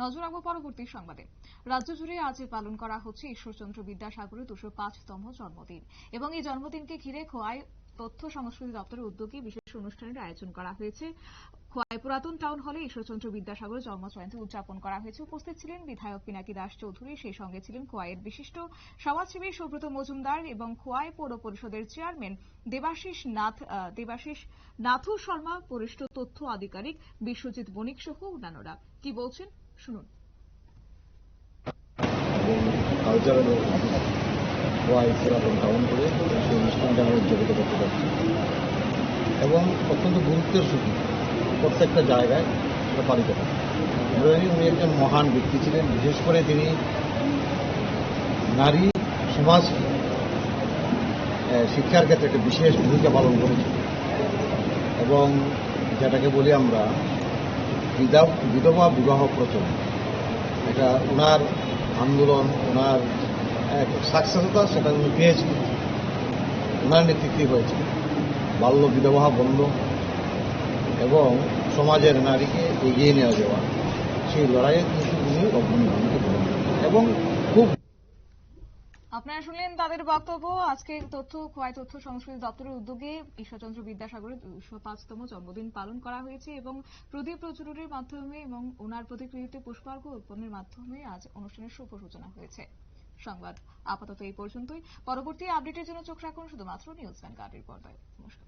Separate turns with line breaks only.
নজর রাখবো পরবর্তী সংবাদে। রাজ্য জুড়ে আজ পালন করা হচ্ছে ঈশ্বরচন্দ্র বিদ্যাসাগরের 205তম জন্মদিন এবং এই জন্মদিনকে ঘিরে খোয়াই তথ্য সংস্কৃতি দপ্তরের উদ্যোগে বিশেষ অনুষ্ঠানের আয়োজন করা হয়েছে। খোয়াই পুরাতন টাউন হলে ঈশ্বরচন্দ্র বিদ্যাসাগরের জন্মজয়ন্তী উদযাপন করা হয়েছে। উপস্থিত ছিলেন বিধায়ক পিনাকি দাস চৌধুরী, সেই সঙ্গে ছিলেন খোয়াইয়ের বিশিষ্ট সমাজসেবী সুব্রত মজুমদার এবং খোয়াই পৌর পরিষদের চেয়ারম্যান দেবাশিস নাথু শর্মা, বরিষ্ঠ তথ্য আধিকারিক বিশ্বজিৎ বণিক সহ অন্যান্যরা। কি বলছেন শুনুন।
কালচারাল খোয়াই পুরাতন টাউন করে সেই অনুষ্ঠানটা আমরা উদযাপিত করতে পারছি এবং অত্যন্ত গুরুত্বের সাথে প্রত্যেকটা জায়গায় সেটা পালিত হয়। উনি একজন মহান ব্যক্তি ছিলেন, বিশেষ করে তিনি নারী সমাজ শিক্ষার ক্ষেত্রে একটা বিশেষ ভূমিকা পালন করেছিলেন এবং যেটাকে বলি আমরা বিধবা বিবাহ প্রচলন, এটা ওনার আন্দোলন, ওনার সাকসেসতা সেটা উনি পেয়েছিলেন, ওনার নেতৃত্বে হয়েছিল। বাল্য বিধবা বন্ধ এবং সমাজের নারীকে এগিয়ে নিয়ে যাওয়া, সেই লড়াইয়ে কিন্তু উনি অগ্রণী ভূমিকা পালন করেন এবং খুব।
আপনারা শুনলেন তাদের বক্তব্য। আজকে খোয়াই তথ্য সংস্কৃতি দপ্তরের উদ্যোগে ঈশ্বরচন্দ্র বিদ্যাসাগরের 205তম জন্মদিন পালন করা হয়েছে এবং প্রদীপ প্রজ্বলনের মাধ্যমে এবং ওনার প্রতিকৃতিতে পুষ্পার্ঘ্য অর্পণের মাধ্যমে আজ অনুষ্ঠানের শুভ সূচনা হয়েছে। সংবাদ আপাতত এই পর্যন্তই। পরবর্তী আপডেটের জন্য চোখ রাখুন শুধুমাত্র নিউজ ভ্যানগার্ডের পর্দায়। নমস্কার।